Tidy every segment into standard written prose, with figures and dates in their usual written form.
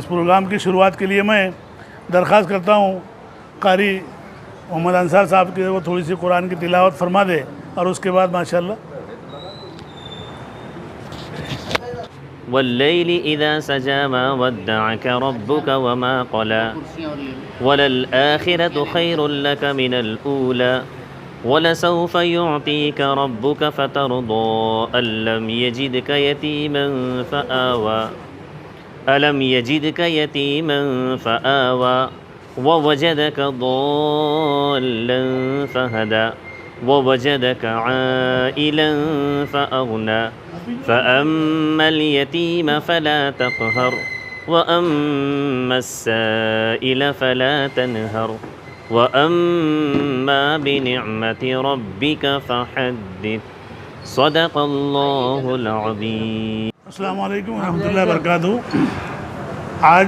اس programme کی شروعات کے لیے میں درخواست کرتا ہوں قاری محمد انصار صاحب کے وہ تھوڑی سی قرآن کی تلاوت فرما دے اور اس کے بعد ماشاءاللہ واللیل اذا سجا ما ودعك ربك وما قلى وللآخرة خير لك من الأولى ولسوف يعطيك ربك فترضى ألم يجدك يتيما فآوى ألم يجدك يتيما فآوى ووجدك ضالا فهدى ووجدك عائلا فأغنى فأما اليتيم فلا تقهر وأما السائل فلا تنهر وأما بنعمة ربك فحدث صدق اللہ العظیم۔ السلام علیکم ورحمۃ اللہ وبرکاتہ۔ آج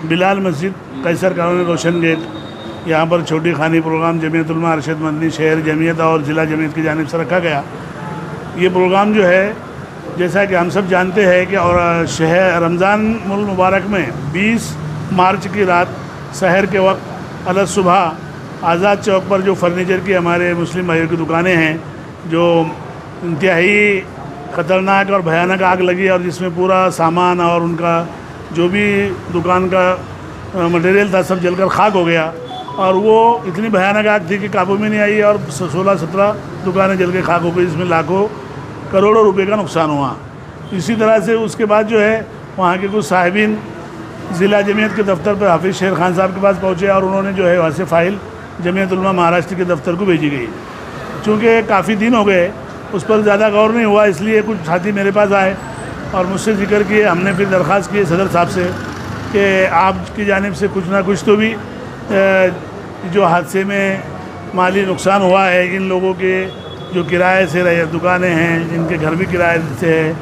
بلال مسجد قیصر کالونی روشن گیٹ یہاں پر چھوٹی خانی پروگرام جمعیت علماء ارشد مدنی شہر جمعیت اور ضلع جمعیت کی جانب سے رکھا گیا۔ یہ پروگرام جو ہے جیسا کہ ہم سب جانتے ہیں کہ اور شہر رمضان المبارک میں 20 مارچ کی رات سحر کے وقت علی صبح آزاد چوک پر جو فرنیچر کی ہمارے مسلم بھائیوں کی دکانیں ہیں جو انتہائی خطرناک اور بھیانک آگ لگی اور جس میں پورا سامان اور ان کا جو بھی دکان کا مٹیریل تھا سب جل کر خاک ہو گیا، اور وہ اتنی بھیانک آگ تھی کہ قابو میں نہیں آئی اور 16-17 دکانیں جل کے خاک ہو گئی، اس میں لاکھوں کروڑوں روپے کا نقصان ہوا۔ اسی طرح سے اس کے بعد جو ہے وہاں کے کچھ صاحبین ضلع جمعیت کے دفتر پر حافظ شیر خان صاحب کے پاس پہنچے اور انہوں نے جو ہے وہاں سے فائل جمعیت علماء مہاراشٹر کے دفتر کو بھیجی گئی۔ چونکہ کافی دن ہو گئے اس پر زیادہ غور نہیں ہوا، اس لیے کچھ ساتھی میرے پاس آئے اور مجھ سے ذکر کیے۔ ہم نے پھر درخواست کی صدر صاحب سے کہ آپ کی جانب سے کچھ نہ کچھ تو بھی جو حادثے میں مالی نقصان ہوا ہے، ان لوگوں کے جو کرائے سے رہے دکانیں ہیں، ان کے گھر بھی کرائے سے ہے،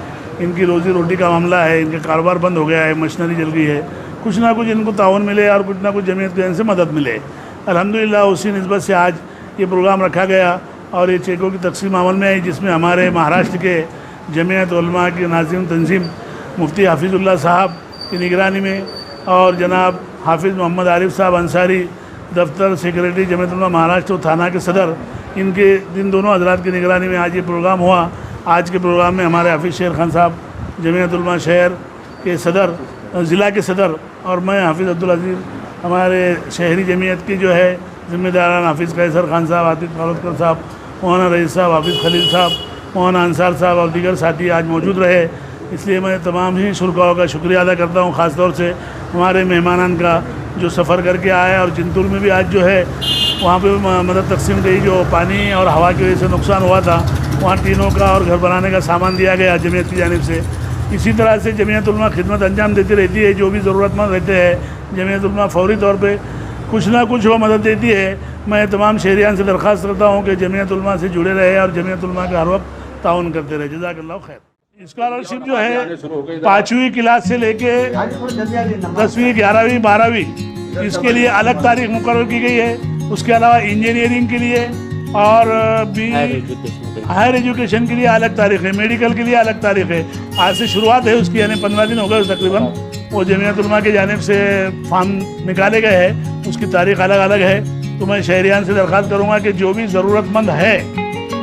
ان کی روزی روٹی کا معاملہ ہے، ان کا کاروبار بند ہو گیا ہے، مشینری جل گئی ہے، کچھ نہ کچھ ان کو تعاون ملے اور کچھ نہ کچھ جمعیت کے سے مدد ملے۔ الحمدللہ اسی نسبت سے آج یہ پروگرام رکھا گیا اور یہ چیکوں کی تقسیم عمل میں آئی، جس میں ہمارے مہاراشٹر کے جمعیت علماء کی ناظم تنظیم مفتی حافظ اللہ صاحب کی نگرانی میں اور جناب حافظ محمد عارف صاحب انصاری دفتر سیکریٹری جمعیت علماء مہاراشٹر تھانہ کے صدر، ان دونوں حضرات کی نگرانی میں آج یہ پروگرام ہوا۔ آج کے پروگرام میں ہمارے حافظ شیر خان صاحب جمعیت علماء شہر کے صدر، ضلع کے صدر، اور میں حافظ عبدالعزیز ہمارے شہری جمعیت کی جو ہے ذمہ داران حافظ قیصر خان صاحب، عاطف فالوتکر صاحب، مولانا رئیس صاحب، حافظ خلیل صاحب، مولانا انصار صاحب اور دیگر ساتھی آج موجود رہے۔ اس لیے میں تمام ہی شرکاؤں کا شکریہ ادا کرتا ہوں، خاص طور سے ہمارے مہمانان کا جو سفر کر کے آئے، اور جنتور میں بھی آج جو ہے وہاں پہ مدد تقسیم گئی، جو پانی اور ہوا کی وجہ سے نقصان ہوا تھا وہاں ٹینوں کا اور گھر بنانے کا سامان دیا گیا جمعیت کی جانب سے۔ اسی طرح سے جمعیت علماء خدمت انجام دیتی رہتی ہے، جو بھی ضرورت مند رہتے ہیں جمعیت علماء فوری طور پہ کچھ نہ کچھ وہ مدد دیتی ہے۔ میں تمام شہریان سے درخواست کرتا ہوں کہ جمعیت علماء سے جڑے رہے اور جمعیت علماء کا ہر وقت تعاون کرتے رہے۔ جزاک اللہ خیر۔ اسکالرشپ جو ہے 5ویں کلاس سے لے کے 10ویں 11ویں 12ویں اس کے لیے الگ تاریخ مقرر کی گئی ہے۔ اس کے علاوہ انجینئرنگ کے لیے اور بھی ہائر ایجوکیشن کے لیے الگ تاریخ ہے، میڈیکل کے لیے الگ تاریخ ہے۔ آج سے شروعات ہے اس کی، یعنی 15 دن ہو گئے تقریباً، وہ جمعیت علماء کی جانب سے فارم نکالے گئے ہیں، اس کی تاریخ الگ الگ ہے۔ تو میں شہریان سے درخواست کروں گا کہ جو بھی ضرورت مند ہے،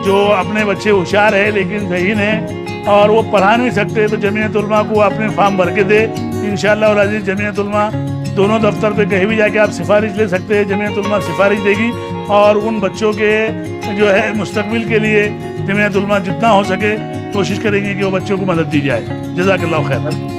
جو اپنے بچے ہوشیار ہے لیکن ذہین ہیں اور وہ پڑھا نہیں سکتے، تو جمعیت علماء کو اپنے فارم بھر کے دے۔ انشاءاللہ العزیز جمعیت علماء دونوں دفتر پہ کہیں بھی جا کے آپ سفارش لے سکتے ہیں، جمعیت علماء سفارش دے گی اور ان بچوں کے جو ہے مستقبل کے لیے جمعیت علماء جتنا ہو سکے کوشش کریں گے کہ وہ بچوں کو مدد دی جائے۔ جزاک اللہ خیر۔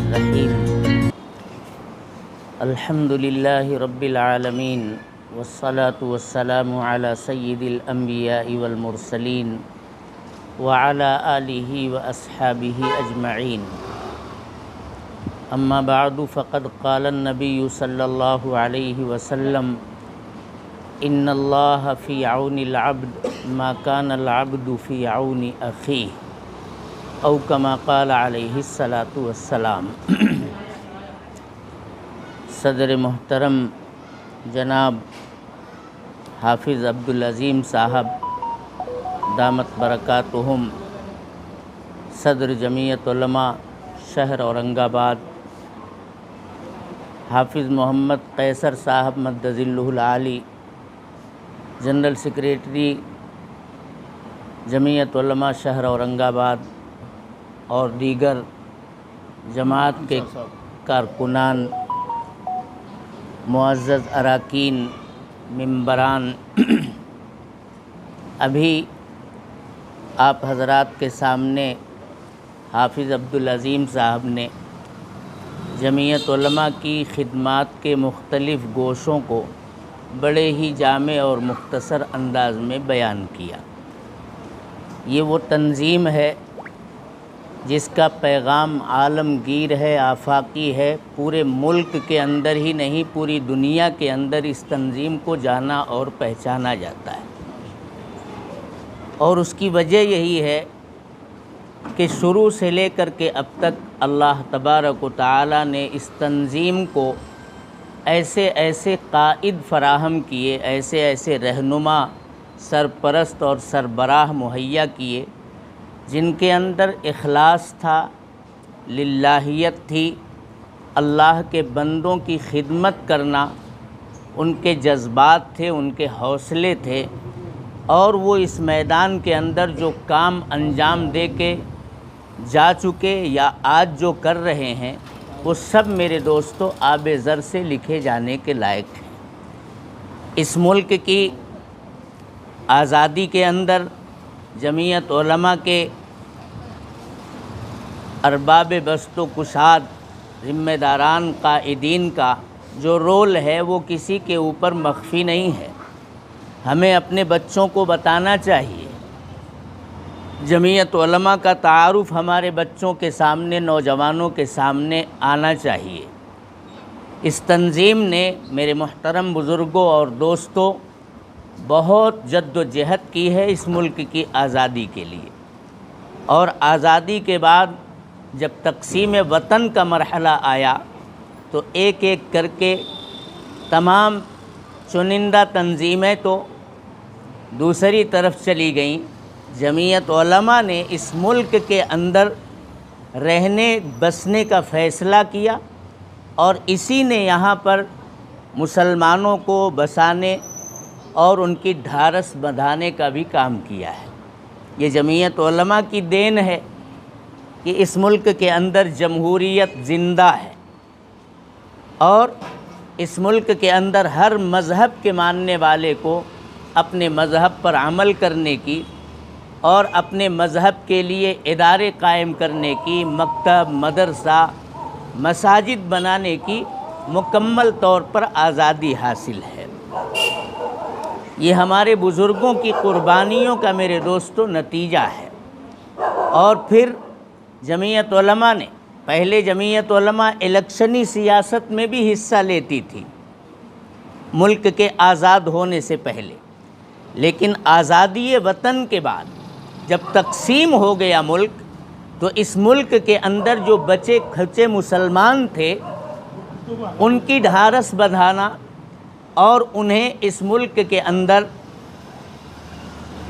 الرحیم الحمد للہ رب العالمین والصلاة والسلام علی سید الانبیاء والمرسلین وعلی آلہ واصحابہ اجمعین اما بعد فقد قال النبی صلی اللہ علیہ وسلم ان اللہ فی عون العبد ما کان العبد فی عون اخیہ او کما قال علیہ الصلاۃ والسلام۔ صدر محترم جناب حافظ عبدالعظیم صاحب دامت برکاتہم، صدر جمعیت علماء شہر اورنگ آباد، حافظ محمد قیصر صاحب مد ظلہ العالی، جنرل سیکریٹری جمعیت علماء شہر اورنگ آباد اور دیگر جماعت کے کارکنان، معزز اراکین، ممبران، ابھی آپ حضرات کے سامنے حافظ عبدالعظیم صاحب نے جمعیت علماء کی خدمات کے مختلف گوشوں کو بڑے ہی جامع اور مختصر انداز میں بیان کیا۔ یہ وہ تنظیم ہے جس کا پیغام عالمگیر ہے، آفاقی ہے، پورے ملک کے اندر ہی نہیں پوری دنیا کے اندر اس تنظیم کو جانا اور پہچانا جاتا ہے، اور اس کی وجہ یہی ہے کہ شروع سے لے کر کے اب تک اللہ تبارک و تعالی نے اس تنظیم کو ایسے ایسے قائد فراہم کیے، ایسے ایسے رہنما، سرپرست اور سربراہ مہیا کیے جن کے اندر اخلاص تھا، للہیت تھی، اللہ کے بندوں کی خدمت کرنا ان کے جذبات تھے، ان کے حوصلے تھے، اور وہ اس میدان کے اندر جو کام انجام دے کے جا چکے یا آج جو کر رہے ہیں وہ سب میرے دوستو آب زر سے لکھے جانے کے لائق ہیں۔ اس ملک کی آزادی کے اندر جمعیت علماء کے ارباب بست و کشاد، ذمہ داران، قائدین کا جو رول ہے وہ کسی کے اوپر مخفی نہیں ہے۔ ہمیں اپنے بچوں کو بتانا چاہیے، جمعیت علماء کا تعارف ہمارے بچوں کے سامنے، نوجوانوں کے سامنے آنا چاہیے۔ اس تنظیم نے میرے محترم بزرگوں اور دوستوں بہت جد و جہد کی ہے اس ملک کی آزادی کے لیے، اور آزادی کے بعد جب تقسیم وطن کا مرحلہ آیا تو ایک ایک کر کے تمام چنندہ تنظیمیں تو دوسری طرف چلی گئیں، جمعیت علماء نے اس ملک کے اندر رہنے بسنے کا فیصلہ کیا، اور اسی نے یہاں پر مسلمانوں کو بسانے اور ان کی ڈھارس بندھانے کا بھی کام کیا ہے۔ یہ جمعیت علماء کی دین ہے کہ اس ملک کے اندر جمہوریت زندہ ہے، اور اس ملک کے اندر ہر مذہب کے ماننے والے کو اپنے مذہب پر عمل کرنے کی اور اپنے مذہب کے لیے ادارے قائم کرنے کی، مکتب، مدرسہ، مساجد بنانے کی مکمل طور پر آزادی حاصل ہے۔ یہ ہمارے بزرگوں کی قربانیوں کا میرے دوستو نتیجہ ہے۔ اور پھر جمعیت علماء نے، پہلے جمعیت علماء الیکشنی سیاست میں بھی حصہ لیتی تھی ملک کے آزاد ہونے سے پہلے، لیکن آزادی وطن کے بعد جب تقسیم ہو گیا ملک تو اس ملک کے اندر جو بچے کھچے مسلمان تھے ان کی ڈھارس بندھانا اور انہیں اس ملک کے اندر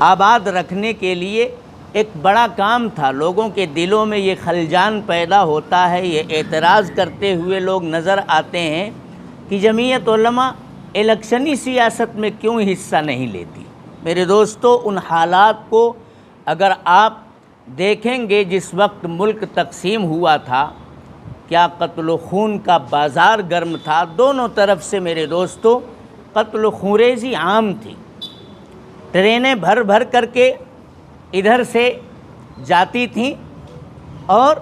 آباد رکھنے کے لیے ایک بڑا کام تھا۔ لوگوں کے دلوں میں یہ خلجان پیدا ہوتا ہے، یہ اعتراض کرتے ہوئے لوگ نظر آتے ہیں کہ جمعیت علماء الیکشنی سیاست میں کیوں حصہ نہیں لیتی۔ میرے دوستو، ان حالات کو اگر آپ دیکھیں گے جس وقت ملک تقسیم ہوا تھا، کیا قتل و خون کا بازار گرم تھا، دونوں طرف سے میرے دوستو قتل و خونریزی عام تھی۔ ٹرینیں بھر بھر کر کے ادھر سے جاتی تھیں اور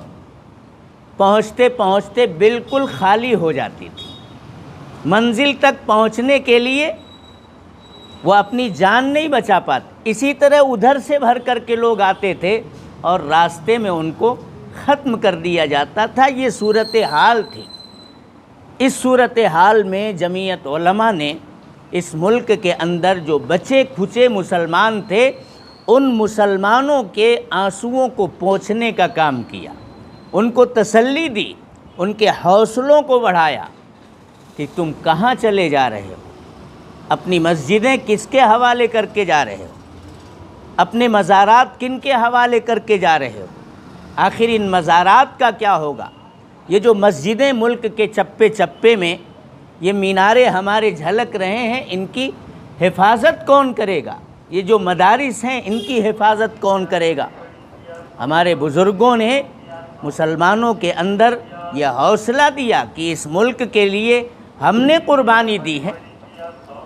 پہنچتے پہنچتے بالکل خالی ہو جاتی تھی۔ منزل تک پہنچنے کے لیے وہ اپنی جان نہیں بچا پاتے، اسی طرح ادھر سے بھر کر کے لوگ آتے تھے اور راستے میں ان کو ختم کر دیا جاتا تھا۔ یہ صورتحال تھی۔ اس صورتحال میں جمعیت علماء نے اس ملک کے اندر جو بچے کھچے مسلمان تھے ان مسلمانوں کے آنسوؤں کو پونچھنے کا کام کیا، ان کو تسلی دی، ان کے حوصلوں کو بڑھایا کہ تم کہاں چلے جا رہے ہو، اپنی مسجدیں کس کے حوالے کر کے جا رہے ہو، اپنے مزارات کن کے حوالے کر کے جا رہے ہو، آخر ان مزارات کا کیا ہوگا؟ یہ جو مسجدیں ملک کے چپے چپے میں یہ مینارے ہمارے جھلک رہے ہیں، ان کی حفاظت کون کرے گا؟ یہ جو مدارس ہیں ان کی حفاظت کون کرے گا؟ ہمارے بزرگوں نے مسلمانوں کے اندر یہ حوصلہ دیا کہ اس ملک کے لیے ہم نے قربانی دی ہے،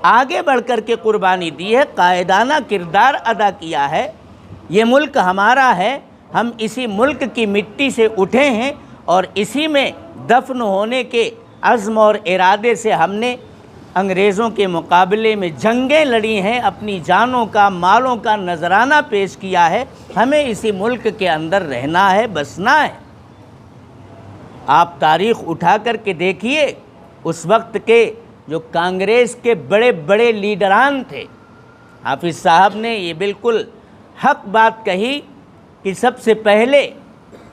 آگے بڑھ کر کے قربانی دی ہے، قائدانہ کردار ادا کیا ہے، یہ ملک ہمارا ہے، ہم اسی ملک کی مٹی سے اٹھے ہیں اور اسی میں دفن ہونے کے عزم اور ارادے سے ہم نے انگریزوں کے مقابلے میں جنگیں لڑی ہیں، اپنی جانوں کا مالوں کا نذرانہ پیش کیا ہے، ہمیں اسی ملک کے اندر رہنا ہے، بسنا ہے۔ آپ تاریخ اٹھا کر کے دیکھیے، اس وقت کے جو کانگریس کے بڑے بڑے لیڈران تھے، حافظ صاحب نے یہ بالکل حق بات کہی کہ سب سے پہلے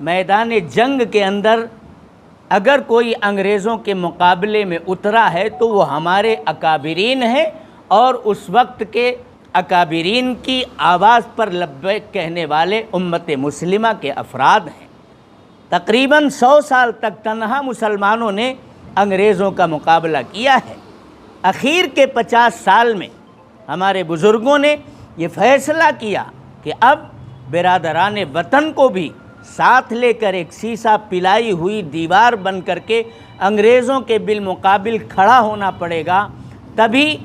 میدان جنگ کے اندر اگر کوئی انگریزوں کے مقابلے میں اترا ہے تو وہ ہمارے اکابرین ہیں، اور اس وقت کے اکابرین کی آواز پر لبیک کہنے والے امت مسلمہ کے افراد ہیں۔ تقریباً 100 سال تک تنہا مسلمانوں نے انگریزوں کا مقابلہ کیا ہے۔ اخیر کے 50 سال میں ہمارے بزرگوں نے یہ فیصلہ کیا کہ اب برادران وطن کو بھی ساتھ لے کر ایک سیسا پلائی ہوئی دیوار بن کر کے انگریزوں کے بالمقابل کھڑا ہونا پڑے گا، تبھی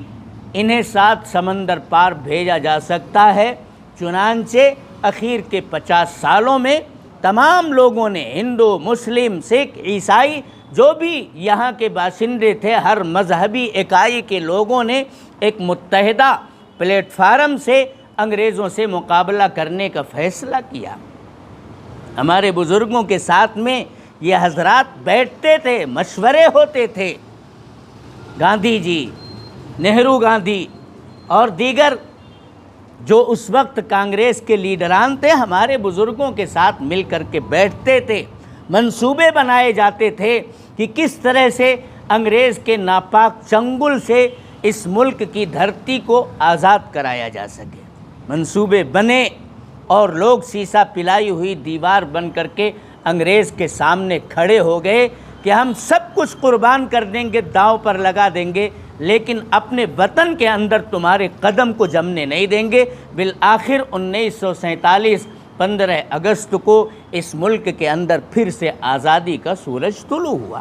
انہیں 7 سمندر پار بھیجا جا سکتا ہے۔ چنانچہ اخیر کے 50 سالوں میں تمام لوگوں نے، ہندو، مسلم، سکھ، عیسائی، جو بھی یہاں کے باشندے تھے، ہر مذہبی اکائی کے لوگوں نے ایک متحدہ پلیٹ فارم سے انگریزوں سے مقابلہ کرنے کا فیصلہ کیا۔ ہمارے بزرگوں کے ساتھ میں یہ حضرات بیٹھتے تھے، مشورے ہوتے تھے، گاندھی جی، نہرو گاندھی اور دیگر جو اس وقت کانگریس کے لیڈران تھے، ہمارے بزرگوں کے ساتھ مل کر کے بیٹھتے تھے، منصوبے بنائے جاتے تھے کہ کس طرح سے انگریز کے ناپاک چنگل سے اس ملک کی دھرتی کو آزاد کرایا جا سکے۔ منصوبے بنے اور لوگ سیسا پلائی ہوئی دیوار بن کر کے انگریز کے سامنے کھڑے ہو گئے کہ ہم سب کچھ قربان کر دیں گے، داؤ پر لگا دیں گے، لیکن اپنے وطن کے اندر تمہارے قدم کو جمنے نہیں دیں گے۔ بالآخر 1947 15 اگست کو اس ملک کے اندر پھر سے آزادی کا سورج طلوع ہوا۔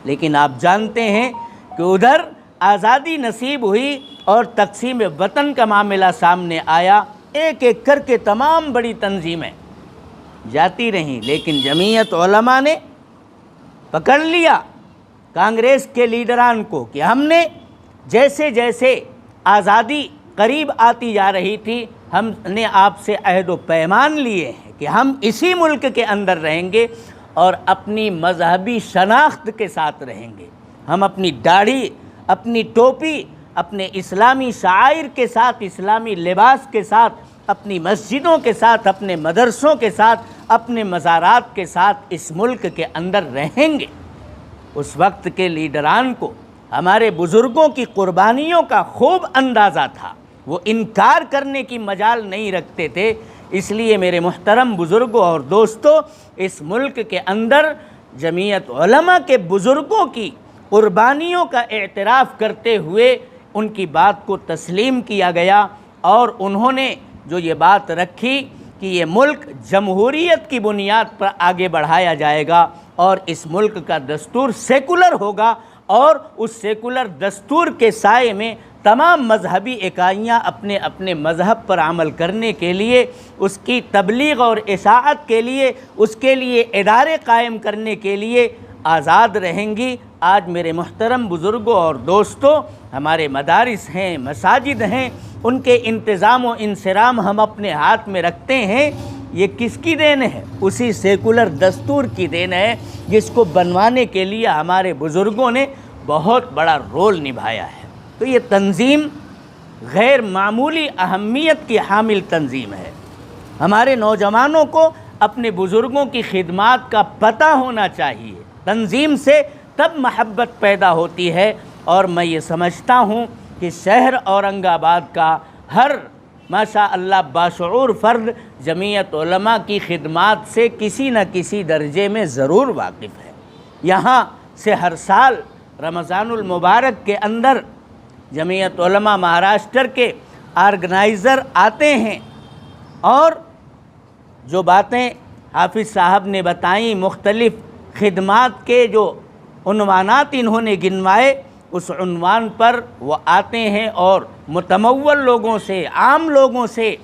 لیکن آپ جانتے ہیں کہ ادھر آزادی نصیب ہوئی اور تقسیم وطن کا معاملہ سامنے آیا، ایک ایک کر کے تمام بڑی تنظیمیں جاتی رہیں، لیکن جمعیت علماء نے پکڑ لیا کانگریس کے لیڈران کو کہ ہم نے جیسے جیسے آزادی قریب آتی جا رہی تھی، ہم نے آپ سے عہد و پیمان لیے ہیں کہ ہم اسی ملک کے اندر رہیں گے اور اپنی مذہبی شناخت کے ساتھ رہیں گے، ہم اپنی داڑھی، اپنی ٹوپی، اپنے اسلامی شعائر کے ساتھ، اسلامی لباس کے ساتھ، اپنی مسجدوں کے ساتھ، اپنے مدرسوں کے ساتھ، اپنے مزارات کے ساتھ اس ملک کے اندر رہیں گے۔ اس وقت کے لیڈران کو ہمارے بزرگوں کی قربانیوں کا خوب اندازہ تھا، وہ انکار کرنے کی مجال نہیں رکھتے تھے۔ اس لیے میرے محترم بزرگوں اور دوستوں، اس ملک کے اندر جمعیت علماء کے بزرگوں کی قربانیوں کا اعتراف کرتے ہوئے ان کی بات کو تسلیم کیا گیا، اور انہوں نے جو یہ بات رکھی کہ یہ ملک جمہوریت کی بنیاد پر آگے بڑھایا جائے گا اور اس ملک کا دستور سیکولر ہوگا، اور اس سیکولر دستور کے سائے میں تمام مذہبی اکائیاں اپنے اپنے مذہب پر عمل کرنے کے لیے، اس کی تبلیغ اور اشاعت کے لیے، اس کے لیے ادارے قائم کرنے کے لیے آزاد رہیں گی۔ آج میرے محترم بزرگوں اور دوستوں، ہمارے مدارس ہیں، مساجد ہیں، ان کے انتظام و انصرام ہم اپنے ہاتھ میں رکھتے ہیں۔ یہ کس کی دین ہے؟ اسی سیکولر دستور کی دین ہے جس کو بنوانے کے لیے ہمارے بزرگوں نے بہت بڑا رول نبھایا ہے۔ تو یہ تنظیم غیر معمولی اہمیت کی حامل تنظیم ہے۔ ہمارے نوجوانوں کو اپنے بزرگوں کی خدمات کا پتہ ہونا چاہیے۔ تنظیم سے تب محبت پیدا ہوتی ہے، اور میں یہ سمجھتا ہوں کہ شہر اورنگ آباد کا ہر ماشاء اللہ باشعور فرد جمعیت علماء کی خدمات سے کسی نہ کسی درجے میں ضرور واقف ہے۔ یہاں سے ہر سال رمضان المبارک کے اندر جمعیت علماء مہاراشٹر کے آرگنائزر آتے ہیں، اور جو باتیں حافظ صاحب نے بتائیں، مختلف خدمات کے جو عنوانات انہوں نے گنوائے، اس عنوان پر وہ آتے ہیں اور متمول لوگوں سے، عام لوگوں سے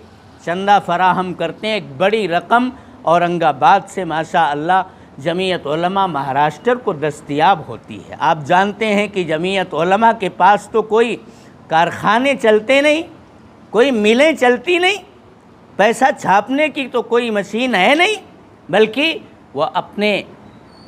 چندہ فراہم کرتے ہیں۔ ایک بڑی رقم اورنگ آباد سے ماشاء اللہ جمعیت علماء مہاراشٹر کو دستیاب ہوتی ہے۔ آپ جانتے ہیں کہ جمعیت علماء کے پاس تو کوئی کارخانے چلتے نہیں، کوئی ملیں چلتی نہیں، پیسہ چھاپنے کی تو کوئی مشین ہے نہیں، بلکہ وہ اپنے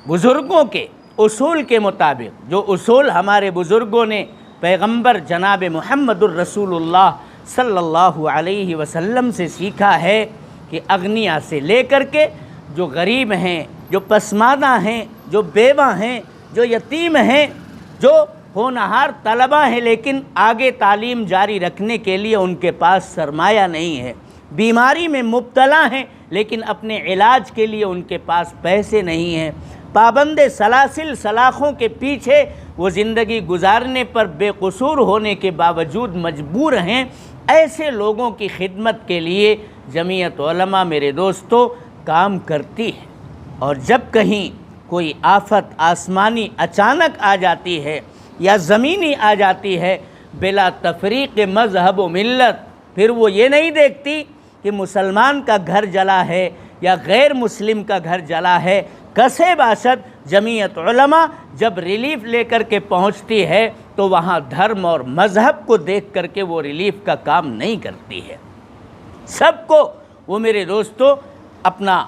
بزرگوں کے اصول کے مطابق، جو اصول ہمارے بزرگوں نے پیغمبر جناب محمد الرسول اللہ صلی اللہ علیہ وسلم سے سیکھا ہے، کہ اغنیا سے لے کر کے جو غریب ہیں، جو پسماندہ ہیں، جو بیوہ ہیں، جو یتیم ہیں، جو ہونہار طلبہ ہیں لیکن آگے تعلیم جاری رکھنے کے لیے ان کے پاس سرمایہ نہیں ہے، بیماری میں مبتلا ہیں لیکن اپنے علاج کے لیے ان کے پاس پیسے نہیں ہیں، پابند سلاسل سلاخوں کے پیچھے وہ زندگی گزارنے پر بے قصور ہونے کے باوجود مجبور ہیں، ایسے لوگوں کی خدمت کے لیے جمعیت علماء میرے دوستو کام کرتی ہے۔ اور جب کہیں کوئی آفت آسمانی اچانک آ جاتی ہے یا زمینی آ جاتی ہے، بلا تفریق مذہب و ملت، پھر وہ یہ نہیں دیکھتی کہ مسلمان کا گھر جلا ہے یا غیر مسلم کا گھر جلا ہے، کسے باشد جمعیت علماء جب ریلیف لے کر کے پہنچتی ہے تو وہاں دھرم اور مذہب کو دیکھ کر کے وہ ریلیف کا کام نہیں کرتی ہے۔ سب کو وہ میرے دوستو اپنا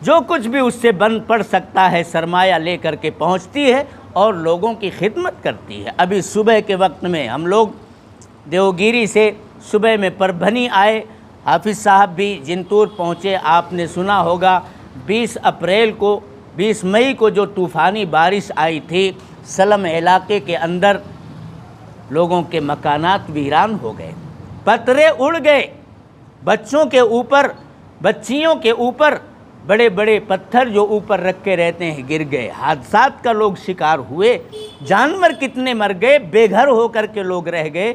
جو کچھ بھی اس سے بن پڑ سکتا ہے سرمایہ لے کر کے پہنچتی ہے اور لوگوں کی خدمت کرتی ہے۔ ابھی صبح کے وقت میں ہم لوگ دیوگیری سے صبح میں پربھنی آئے، حافظ صاحب بھی جنتور پہنچے۔ آپ نے سنا ہوگا 20 مئی کو جو طوفانی بارش آئی تھی، سلم علاقے کے اندر لوگوں کے مکانات ویران ہو گئے، پترے اڑ گئے، بچوں کے اوپر، بچیوں کے اوپر بڑے بڑے پتھر جو اوپر رکھے رہتے ہیں گر گئے، حادثات کا لوگ شکار ہوئے، جانور کتنے مر گئے، بے گھر ہو کر کے لوگ رہ گئے۔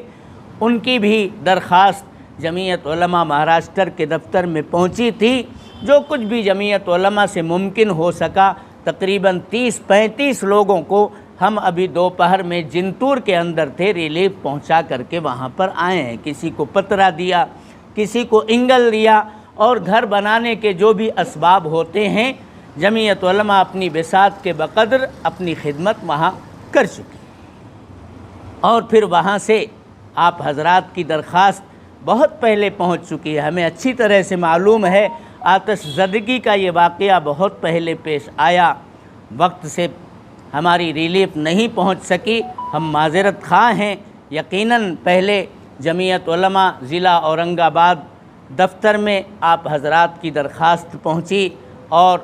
ان کی بھی درخواست جمعیت علماء مہاراشٹر کے دفتر میں پہنچی تھی۔ جو کچھ بھی جمعیت علماء سے ممکن ہو سکا، تقریباً 30-35 لوگوں کو ہم ابھی دوپہر میں جنتور کے اندر تھے، ریلیف پہنچا کر کے وہاں پر آئے ہیں۔ کسی کو پترا دیا، کسی کو انگل دیا، اور گھر بنانے کے جو بھی اسباب ہوتے ہیں، جمعیت علماء اپنی بساط کے بقدر اپنی خدمت وہاں کر چکی۔ اور پھر وہاں سے آپ حضرات کی درخواست بہت پہلے پہنچ چکی ہے، ہمیں اچھی طرح سے معلوم ہے۔ آتش زدگی کا یہ واقعہ بہت پہلے پیش آیا، وقت سے ہماری ریلیف نہیں پہنچ سکی، ہم معذرت خواہ ہیں۔ یقیناً پہلے جمعیت علماء ضلع اورنگ آباد دفتر میں آپ حضرات کی درخواست پہنچی، اور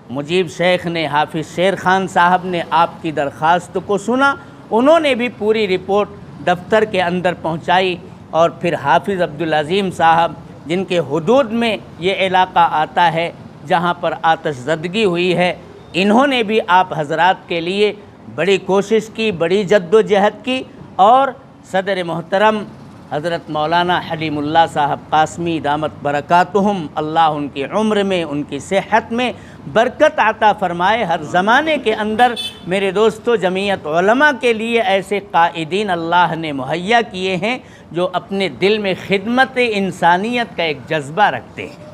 مجیب شیخ نے، حافظ شیر خان صاحب نے آپ کی درخواست کو سنا، انہوں نے بھی پوری رپورٹ دفتر کے اندر پہنچائی، اور پھر حافظ عبدالعظیم صاحب جن کے حدود میں یہ علاقہ آتا ہے جہاں پر آتش زدگی ہوئی ہے، انہوں نے بھی آپ حضرات کے لیے بڑی کوشش کی، بڑی جد و جہد کی، اور صدر محترم حضرت مولانا حلیم اللہ صاحب قاسمی دامت برکاتہم، اللہ ان کی عمر میں، ان کی صحت میں برکت عطا فرمائے۔ ہر زمانے کے اندر میرے دوستو جمعیت علماء کے لیے ایسے قائدین اللہ نے مہیا کیے ہیں جو اپنے دل میں خدمت انسانیت کا ایک جذبہ رکھتے ہیں،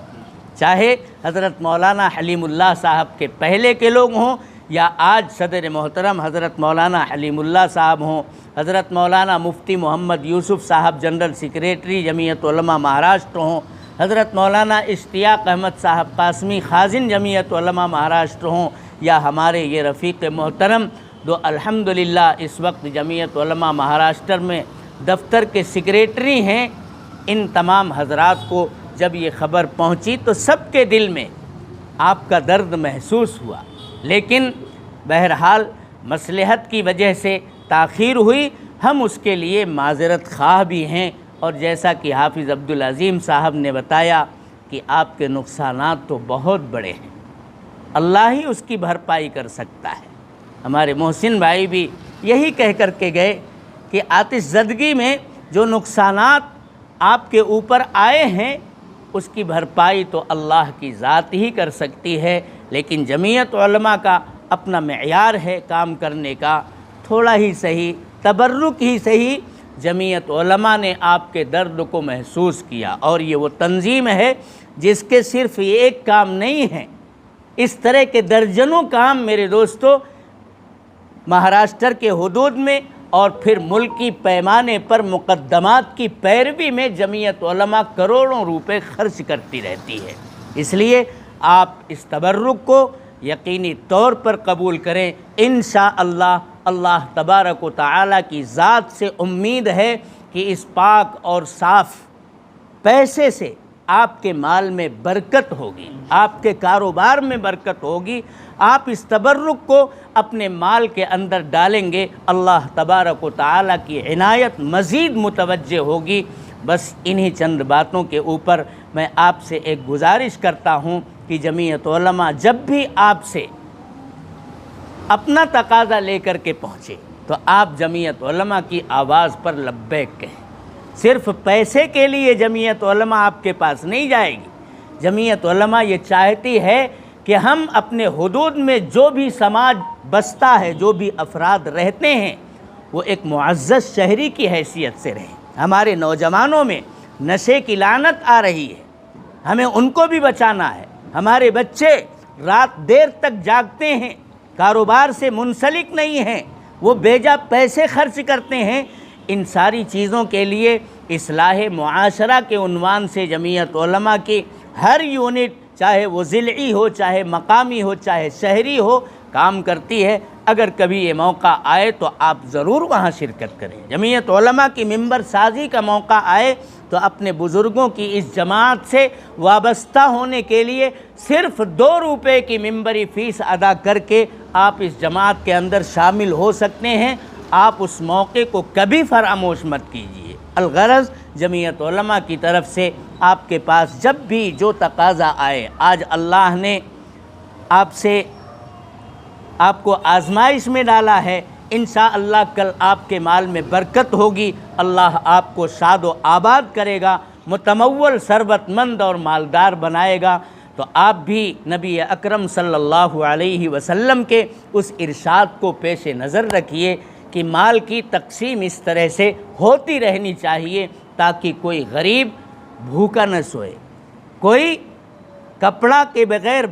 چاہے حضرت مولانا حلیم اللہ صاحب کے پہلے کے لوگ ہوں یا آج صدر محترم حضرت مولانا حلیم اللہ صاحب ہوں، حضرت مولانا مفتی محمد یوسف صاحب جنرل سیکریٹری جمعیت علماء مہاراشٹر ہوں، حضرت مولانا اشتیاق احمد صاحب قاسمی خازن جمعیت علماء مہاراشٹر ہوں، یا ہمارے یہ رفیق محترم جو الحمدللہ اس وقت جمعیت علماء مہاراشٹر میں دفتر کے سیکریٹری ہیں۔ ان تمام حضرات کو جب یہ خبر پہنچی تو سب کے دل میں آپ کا درد محسوس ہوا، لیکن بہرحال مصلحت کی وجہ سے تاخیر ہوئی، ہم اس کے لیے معذرت خواہ بھی ہیں، اور جیسا کہ حافظ عبدالعظیم صاحب نے بتایا کہ آپ کے نقصانات تو بہت بڑے ہیں، اللہ ہی اس کی بھرپائی کر سکتا ہے۔ ہمارے محسن بھائی بھی یہی کہہ کر کے گئے کہ آتش زدگی میں جو نقصانات آپ کے اوپر آئے ہیں اس کی بھرپائی تو اللہ کی ذات ہی کر سکتی ہے، لیکن جمعیت علماء کا اپنا معیار ہے کام کرنے کا، تھوڑا ہی صحیح، تبرک ہی صحیح، جمعیت علماء نے آپ کے درد کو محسوس کیا، اور یہ وہ تنظیم ہے جس کے صرف یہ ایک کام نہیں ہے، اس طرح کے درجنوں کام میرے دوستو مہاراشٹر کے حدود میں اور پھر ملکی پیمانے پر مقدمات کی پیروی میں جمعیت علماء کروڑوں روپے خرچ کرتی رہتی ہے۔ اس لیے آپ اس تبرک کو یقینی طور پر قبول کریں، انشاءاللہ اللہ تبارک و تعالیٰ کی ذات سے امید ہے کہ اس پاک اور صاف پیسے سے آپ کے مال میں برکت ہوگی، آپ کے کاروبار میں برکت ہوگی، آپ اس تبرک کو اپنے مال کے اندر ڈالیں گے، اللہ تبارک و تعالیٰ کی عنایت مزید متوجہ ہوگی۔ بس انہی چند باتوں کے اوپر میں آپ سے ایک گزارش کرتا ہوں کہ جمعیت علماء جب بھی آپ سے اپنا تقاضا لے کر کے پہنچے تو آپ جمعیت علماء کی آواز پر لبیک کہیں۔ صرف پیسے کے لیے جمعیت علماء آپ کے پاس نہیں جائے گی، جمعیت علماء یہ چاہتی ہے کہ ہم اپنے حدود میں جو بھی سماج بستا ہے، جو بھی افراد رہتے ہیں، وہ ایک معزز شہری کی حیثیت سے رہیں۔ ہمارے نوجوانوں میں نشے کی لعنت آ رہی ہے، ہمیں ان کو بھی بچانا ہے۔ ہمارے بچے رات دیر تک جاگتے ہیں، کاروبار سے منسلک نہیں ہیں، وہ بیجا پیسے خرچ کرتے ہیں۔ ان ساری چیزوں کے لیے اصلاح معاشرہ کے عنوان سے جمعیت علماء کی ہر یونٹ، چاہے وہ ضلعی ہو، چاہے مقامی ہو، چاہے شہری ہو، کام کرتی ہے۔ اگر کبھی یہ موقع آئے تو آپ ضرور وہاں شرکت کریں۔ جمعیت علماء کی ممبر سازی کا موقع آئے تو اپنے بزرگوں کی اس جماعت سے وابستہ ہونے کے لیے صرف 2 روپے کی ممبری فیس ادا کر کے آپ اس جماعت کے اندر شامل ہو سکتے ہیں۔ آپ اس موقع کو کبھی فراموش مت کیجیے۔ الغرض جمعیت علماء کی طرف سے آپ کے پاس جب بھی جو تقاضا آئے، آج اللہ نے آپ کو آزمائش میں ڈالا ہے، انشاءاللہ کل آپ کے مال میں برکت ہوگی، اللہ آپ کو شاد و آباد کرے گا، متمول ثروت مند اور مالدار بنائے گا۔ تو آپ بھی نبی اکرم صلی اللہ علیہ وسلم کے اس ارشاد کو پیش نظر رکھیے کہ مال کی تقسیم اس طرح سے ہوتی رہنی چاہیے تاکہ کوئی غریب بھوکا نہ سوئے، کوئی کپڑا کے بغیر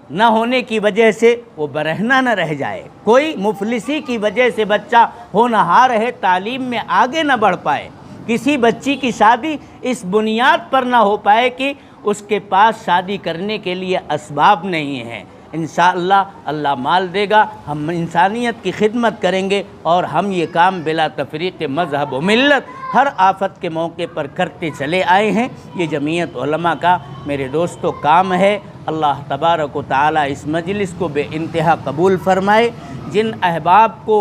نہ ہونے کی وجہ سے وہ برہنہ نہ رہ جائے، کوئی مفلسی کی وجہ سے بچہ ہونہار رہے، تعلیم میں آگے نہ بڑھ پائے، کسی بچی کی شادی اس بنیاد پر نہ ہو پائے کہ اس کے پاس شادی کرنے کے لیے اسباب نہیں ہیں۔ انشاءاللہ اللہ مال دے گا، ہم انسانیت کی خدمت کریں گے، اور ہم یہ کام بلا تفریق مذہب و ملت ہر آفت کے موقع پر کرتے چلے آئے ہیں۔ یہ جمعیت علماء کا میرے دوستو کام ہے۔ اللہ تبارک و تعالیٰ اس مجلس کو بے انتہا قبول فرمائے۔ جن احباب کو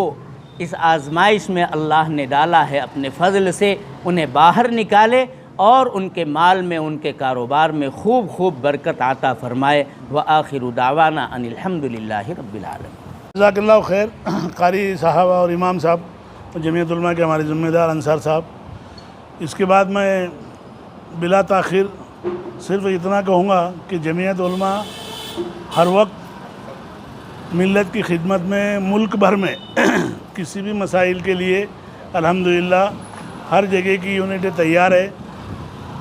اس آزمائش میں اللہ نے ڈالا ہے اپنے فضل سے، انہیں باہر نکالے اور ان کے مال میں، ان کے کاروبار میں خوب خوب برکت عطا فرمائے۔ وآخر دعوانا ان الحمدللہ رب العالمین۔ جزاک اللہ خیر۔ قاری صاحب اور امام صاحب، جمعیت علماء کے ہمارے ذمہ دار انصار صاحب، اس کے بعد میں بلا تاخیر صرف اتنا کہوں گا کہ جمعیت علماء ہر وقت ملت کی خدمت میں ملک بھر میں کسی بھی مسائل کے لیے الحمدللہ ہر جگہ کی یونٹ تیار ہے.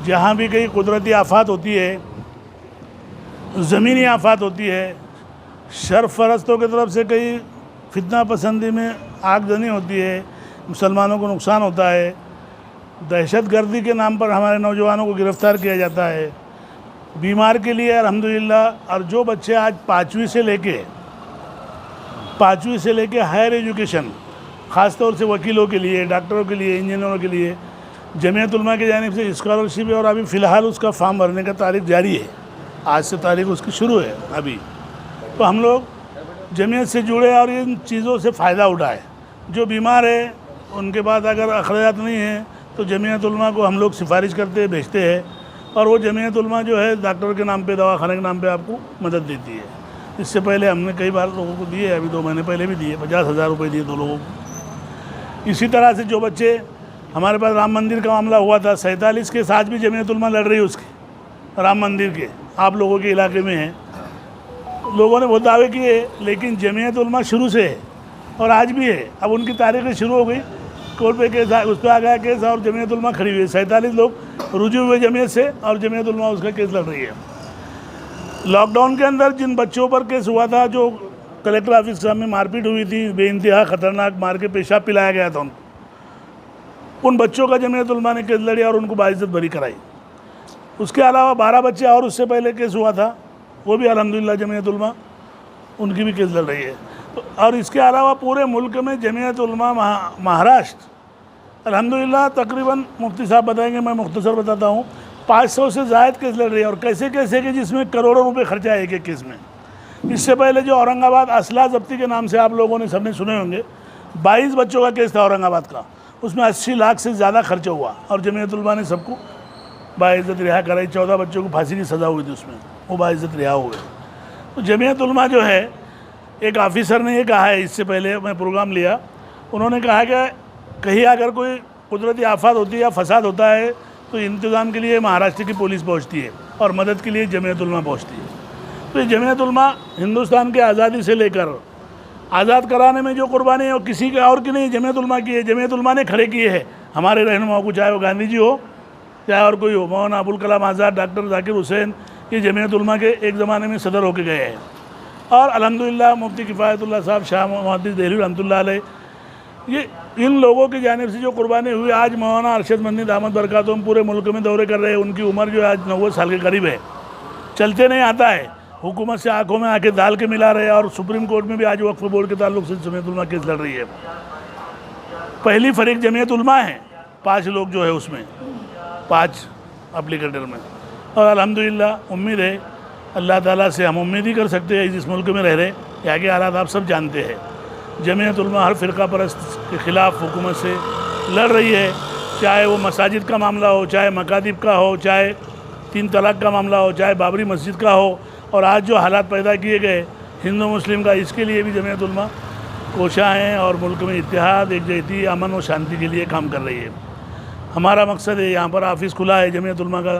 جہاں بھی کئی قدرتی آفات ہوتی ہے، زمینی آفات ہوتی ہے، شر پرستوں کی طرف سے کئی فتنہ پسندی میں آگ زنی ہوتی ہے، مسلمانوں کو نقصان ہوتا ہے، دہشت گردی کے نام پر ہمارے نوجوانوں کو گرفتار کیا جاتا ہے، بیمار کے لیے الحمدللہ. اور جو بچے آج پانچویں سے لے کے ہائر ایجوکیشن، خاص طور سے وکیلوں کے لیے، ڈاکٹروں کے لیے، انجینئروں کے لیے جمعیت علماء کی جانب سے اسکالرشپ ہے، اور ابھی فی الحال اس کا فارم بھرنے کا تاریخ جاری ہے. آج سے تاریخ اس کی شروع ہے ابھی. تو ہم لوگ جمعیت سے جڑے اور ان چیزوں سے فائدہ اٹھائے. جو بیمار ہے ان کے بعد اگر اخراجات نہیں ہیں تو جمعیت علماء کو ہم لوگ سفارش کرتے ہیں، بھیجتے ہیں، اور وہ جمعیت علماء جو ہے ڈاکٹر کے نام پہ، دواخانے کے نام پہ آپ کو مدد دیتی ہے. اس سے پہلے ہم نے کئی بار لوگوں کو دیے، ابھی 2 مہینے پہلے بھی دیے، 50,000 روپے دیے 2 لوگوں کو. اسی طرح سے جو بچے ہمارے پاس رام مندر کا معاملہ ہوا تھا، 47 کیس آج بھی جمعیت علماء لڑ رہی ہے اس کے، رام مندر کے، آپ لوگوں کے علاقے میں ہیں. لوگوں نے بہت دعوے کیے، لیکن جمعیت علماء شروع سے ہے اور آج بھی ہے. اب ان کی تاریخیں شروع ہو گئی، کورٹ پہ کیس اس پہ آ گیا کیس، اور جمعیت علماء کھڑی ہوئی ہے. 47 لوگ رجوع ہوئے جمعیت سے، اور جمعیت علماء اس کا کیس لڑ رہی ہے. لاک ڈاؤن کے اندر جن بچوں پر کیس ہوا تھا، جو کلیکٹر آفس کے سامنے مار پیٹ ہوئی تھی، بے انتہا خطرناک مار کے پیشاب پلایا گیا تھا ان بچوں کا جمعیت علماء نے کیس لڑی اور ان کو باعزت بری کرائی. اس کے علاوہ 12 بچے اور اس سے پہلے کیس ہوا تھا، وہ بھی الحمدللہ جمعیت علماء ان کی بھی کیس لڑ رہی ہے. اور اس کے علاوہ پورے ملک میں جمعیت علماء مہاراشٹر الحمدللہ تقریباً مفتی صاحب بتائیں گے، میں مختصر بتاتا ہوں، 500 سے زائد کیس لڑ رہی ہے. اور کیسے کہ جس میں کروڑوں روپے خرچہ ہے ایک کیس میں. اس سے پہلے جو اورنگ آباد اسلحہ ضبطی کے نام سے آپ لوگوں نے سب نے سنے ہوں گے، 22 بچوں کا کیس تھا اورنگ آباد کا، اس میں 80 لاکھ سے زیادہ خرچہ ہوا، اور جمعیت علماء نے سب کو باعزت رہا کرائی. 14 بچوں کو پھانسی کی سزا ہوئی تھی اس میں، وہ باعزت رہا ہوئے. تو جمعیت علماء جو ہے، ایک آفیسر نے یہ کہا ہے، اس سے پہلے میں پروگرام لیا، انہوں نے کہا کہ کہیں اگر کوئی قدرتی آفات ہوتی ہے یا فساد ہوتا ہے تو انتظام کے لیے مہاراشٹر کی پولیس پہنچتی ہے اور مدد کے لیے جمعیت علماء پہنچتی ہے. تو یہ جمعیت علماء ہندوستان کے آزادی سے لے کر آزاد کرانے میں جو قربانی ہے وہ کسی کے اور کی نہیں، جمعیت علماء کی ہے. جمعیت علماء نے کھڑے کیے ہیں ہمارے رہنماؤں کو، چاہے وہ گاندھی جی ہو، چاہے اور کوئی ہو، مولانا ابوالکلام آزاد، ڈاکٹر ذاکر حسین، یہ جمعیت علماء کے ایک زمانے میں صدر ہو کے گئے ہیں. اور الحمدللہ مفتی کفایت اللہ صاحب، شاہ محدث دہلوی رحمۃ اللہ علیہ، یہ ان لوگوں کی جانب سے جو قربانی ہوئی. آج مولانا ارشد مدنی دامت برکاتہم پورے ملک میں دورے کر رہے ہیں. ان کی عمر جو ہے آج 90 سال کے قریب ہے، چلتے نہیں آتا ہے، حکومت سے آنکھوں میں آ کے ڈال کے ملا رہے ہیں. اور سپریم کورٹ میں بھی آج وقف بورڈ کے تعلق سے جمعیت علماء کیس لڑ رہی ہے. پہلی فریق جمعیت علماء ہیں، 5 لوگ جو ہے اس میں، 5 اپلیکیٹر میں. اور الحمدللہ امید ہے اللہ تعالیٰ سے، ہم امید ہی کر سکتے ہیں جس ملک میں رہ رہے. یہاں کے حالات آپ سب جانتے ہیں. جمعیت علماء ہر فرقہ پرست کے خلاف حکومت سے لڑ رہی ہے، چاہے وہ مساجد کا معاملہ ہو، چاہے مکاتب کا ہو، چاہے 3 طلاق کا معاملہ ہو، چاہے بابری مسجد کا ہو. اور آج جو حالات پیدا کیے گئے ہندو مسلم کا، اس کے لیے بھی جمعیت علماء کوشاں ہیں اور ملک میں اتحاد، یکجہتی، امن و شانتی کے لیے کام کر رہی ہے. ہمارا مقصد ہے، یہاں پر آفس کھلا ہے جمعیت علماء کا،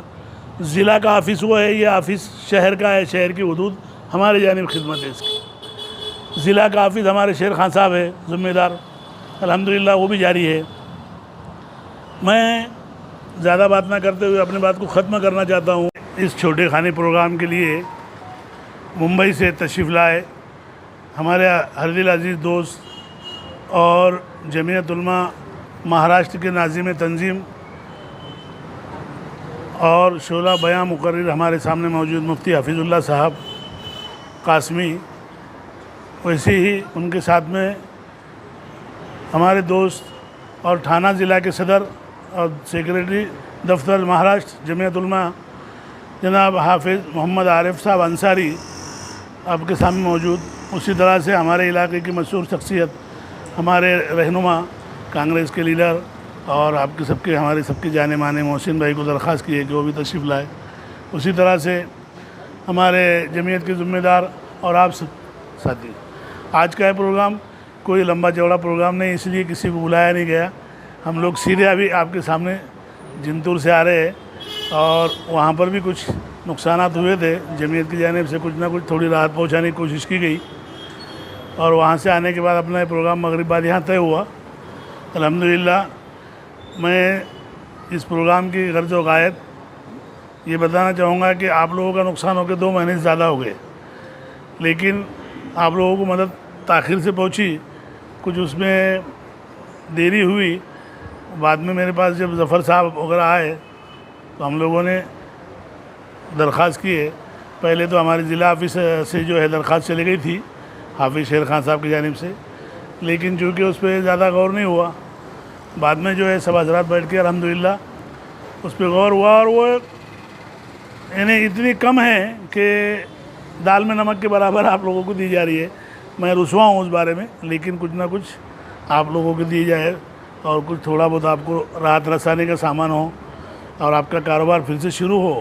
ضلع کا آفس وہ ہے، یہ آفس شہر کا ہے، شہر کی حدود ہمارے جانب خدمت ہے اس کی. ضلع کا آفس ہمارے شیر خان صاحب ہے ذمہ دار، الحمدللہ وہ بھی جاری ہے. میں زیادہ بات نہ کرتے ہوئے اپنی بات کو ختم کرنا چاہتا ہوں. اس چھوٹے خانے پروگرام کے لیے ممبئی سے تشریف لائے ہمارے ہر دل عزیز دوست اور جمعیت علماء مہاراشٹر کے ناظم تنظیم اور شعلہ بیان مقرر ہمارے سامنے موجود مفتی حفیظ اللہ صاحب قاسمی. ویسے ہی ان کے ساتھ میں ہمارے دوست اور تھانہ ضلع کے صدر اور سیکریٹری دفتر مہاراشٹر جمعیت علماء جناب حافظ محمد عارف صاحب انصاری آپ کے سامنے موجود. اسی طرح سے ہمارے علاقے کی مشہور شخصیت، ہمارے رہنما، کانگریس کے لیڈر اور آپ کے سب کے، ہمارے سب کے جانے مانے محسن بھائی کو درخواست کی ہے کہ وہ بھی تشریف لائے. اسی طرح سے ہمارے جمعیت کے ذمہ دار اور آپ سب ساتھی. آج کا یہ پروگرام کوئی لمبا چوڑا پروگرام نہیں، اس لیے کسی کو بلایا نہیں گیا. ہم لوگ سیدھے ابھی آپ کے سامنے جنتور سے آ رہے ہیں اور وہاں پر بھی کچھ نقصانات ہوئے تھے. جمعیت کی جانب سے کچھ نہ کچھ تھوڑی راحت پہنچانے کی کوشش کی گئی اور وہاں سے آنے کے بعد اپنا یہ پروگرام مغرب بعد یہاں طے ہوا. الحمدللہ میں اس پروگرام کی غرض و غایت یہ بتانا چاہوں گا کہ آپ لوگوں کا نقصان ہو کے 2 مہینے سے زیادہ ہو گئے، لیکن آپ لوگوں کو مدد تاخیر سے پہنچی، کچھ اس میں دیری ہوئی. بعد میں میرے پاس جب ظفر صاحب وغیرہ آئے تو ہم لوگوں نے درخواست کی ہے. پہلے تو ہمارے ضلع آفس سے جو ہے درخواست چلی گئی تھی حافظ شیر خان صاحب کی جانب سے، لیکن چونکہ اس پہ زیادہ غور نہیں ہوا، بعد میں جو ہے سب حضرات بیٹھ کے الحمدللہ اس پہ غور ہوا اور وہ یعنی اتنی کم ہے کہ دال میں نمک کے برابر آپ لوگوں کو دی جا رہی ہے. میں رسوا ہوں اس بارے میں، لیکن کچھ نہ کچھ آپ لوگوں کو دی جائے اور کچھ تھوڑا بہت آپ کو راحت رسانے کا سامان ہو اور آپ کا کاروبار پھر سے شروع ہو